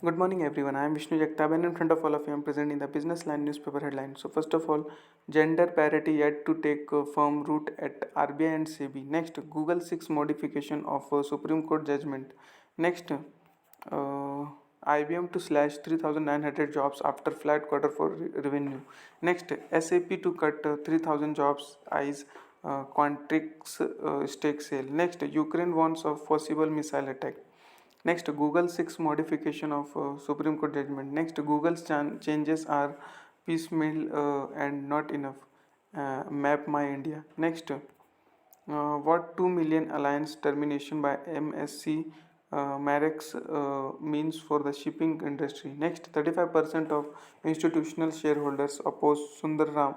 Good morning, everyone. I am Vishnu Jagtab, and in front of all of you, I am presenting the Business Line newspaper headline. So, first of all, gender parity yet to take firm root at RBI and SEBI. Next, Google 6 modification of Supreme Court judgment. Next, IBM to slash 3,900 jobs after flat quarter for revenue. Next, SAP to cut 3,000 jobs. Eyes Quantrix stake sale. Next, Ukraine warns of possible missile attack. Next, Google 6 modification of Supreme Court judgment. Next, Google's changes are piecemeal and not enough. Map My India. Next, what 2 million alliance termination by MSC Marex means for the shipping industry. Next, 35% of institutional shareholders oppose Sundara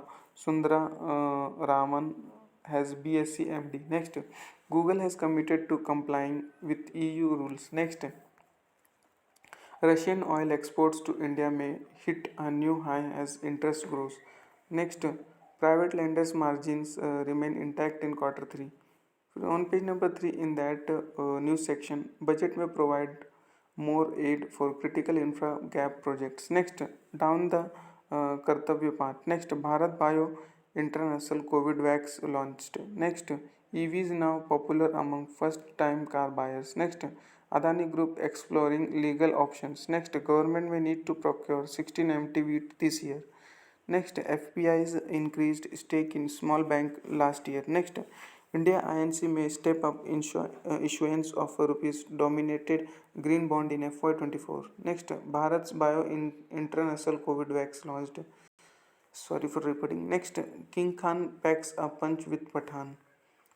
Raman has BSc MD. Next, Google has committed to complying with EU rules. Next, Russian oil exports to India may hit a new high as interest grows. Next, private lenders' margins remain intact in quarter 3. On page number 3, in that news section, budget may provide more aid for critical infra gap projects. Next, down the Kartavya path. Next, Bharat Bio International COVID Vax launched. Next, EVs now popular among first time car buyers. Next, Adani Group exploring legal options. Next, government may need to procure 16 MTV this year. Next, FPI's increased stake in small bank last year. Next, India INC may step up issuance of rupees dominated green bond in FY24. Next, Bharat's Bio International COVID Vax launched. Sorry for repeating. Next, King Khan packs a punch with Pathan.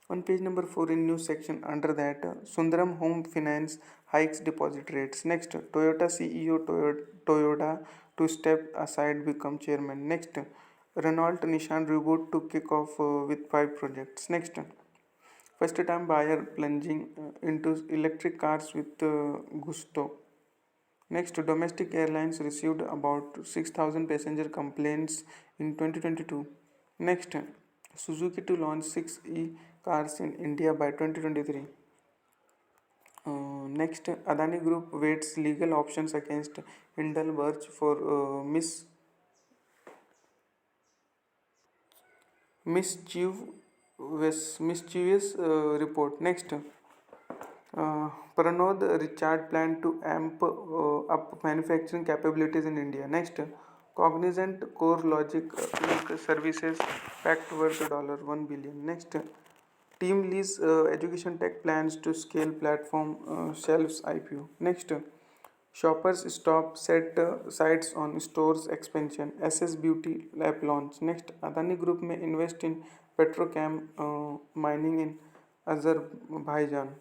On page number 4 in news section, under that, Sundaram Home Finance hikes deposit rates. Next, Toyota CEO Toyota to step aside become chairman. Next, Renault Nissan reboot to kick off with 5 projects. Next, first time buyer plunging into electric cars with gusto. Next, domestic airlines received about 6,000 passenger complaints in 2022. Next, Suzuki to launch 6 e-cars in India by 2023. Next, Adani Group waits legal options against Hindenburg for mischievous report. Next, Pranod Richard plan to amp up manufacturing capabilities in India. Next, Cognizant Core Logic Link Services packed worth $1 billion. Next, Team Lee's education tech plans to scale platform shelves IPO. Next, Shoppers Stop set sights on stores expansion. SS Beauty Lab launch. Next, Adani Group may invest in petrochem mining in Azerbaijan.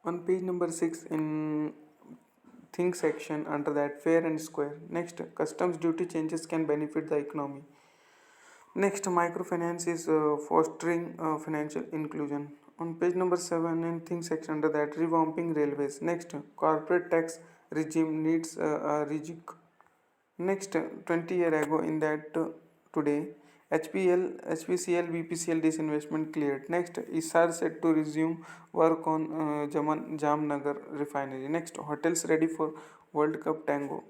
On page number 6 in think section, under that, fair and square. Next, customs duty changes can benefit the economy. Next, microfinance is fostering financial inclusion. On page number 7 in think section, under that, revamping railways. Next, corporate tax regime needs a rejig. Next, 20 year ago in that today, HPCL, BPCL disinvestment cleared. Next, ISAR set to resume work on Jamnagar refinery. Next, hotels ready for World Cup Tango.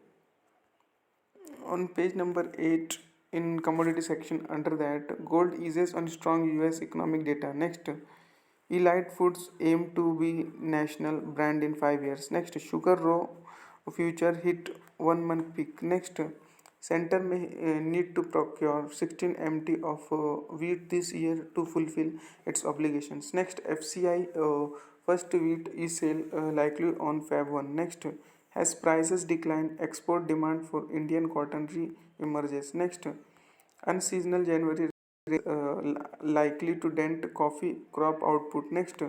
On page number 8 in commodity section, under that, gold eases on strong US economic data. Next, Elite Foods aim to be national brand in 5 years. Next, sugar raw future hit 1 month peak. Next, center may need to procure 16 MT of wheat this year to fulfill its obligations. Next, FCI first wheat e-sale likely on Feb 1. Next, as prices decline, export demand for Indian cotton re-emerges. Next, unseasonal January likely to dent coffee crop output. Next,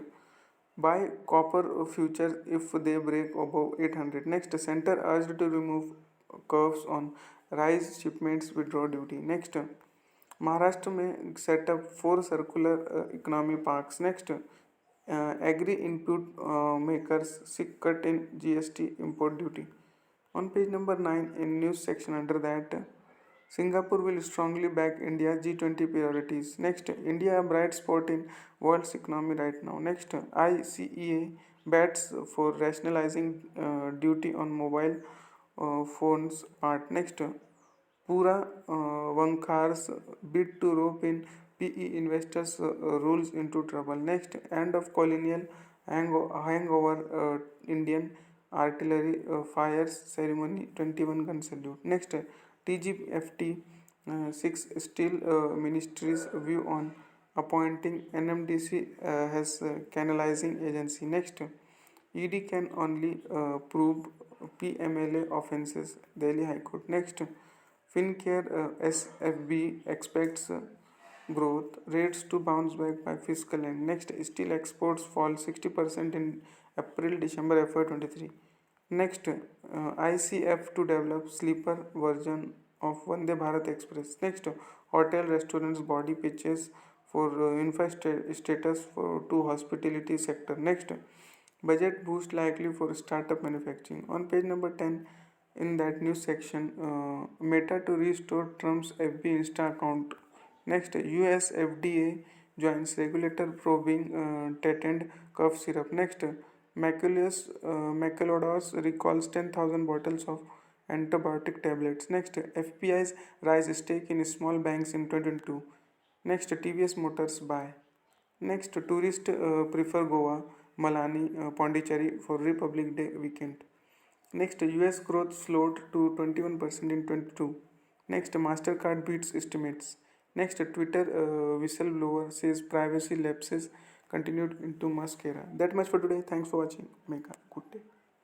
buy copper futures if they break above 800. Next, center urged to remove curves on rice shipments withdraw duty. Next, Maharashtra may set up 4 circular economy parks. Next, agri input makers seek cut in GST import duty. On page number 9 in news section, under that, Singapore will strongly back India's G20 priorities. Next, India a bright spot in world's economy right now. Next, ICEA bats for rationalizing duty on mobile phones part. Next, Pura Vankar's bid to rope in PE investors rules into trouble. Next, end of colonial hangover Indian artillery fires ceremony 21 gun salute. Next, TGFT 6 Steel Ministry's view on appointing NMDC as canalizing agency. Next, ED can only prove PMLA offences. Delhi High Court. Next, FinCare SFB expects growth rates to bounce back by fiscal end. Next, steel exports fall 60% in April-December FY23. Next, ICF to develop sleeper version of Vande Bharat Express. Next, hotel restaurants body pitches for status for to hospitality sector. Next, budget boost likely for startup manufacturing. On page number 10, in that news section, Meta to restore Trump's FB Insta account. Next, US FDA joins regulator probing patent cough syrup. Next, Maculodos recalls 10,000 bottles of antibiotic tablets. Next, FPI's rise stake in small banks in 2022. Next, TVS Motors buy. Next, tourists prefer Goa, Malani, Pondicherry for Republic Day weekend. Next, US growth slowed to 21% in 22. Next, MasterCard beats estimates. Next, Twitter whistleblower says privacy lapses continued into Musk era. That much for today. Thanks for watching. Make a good day.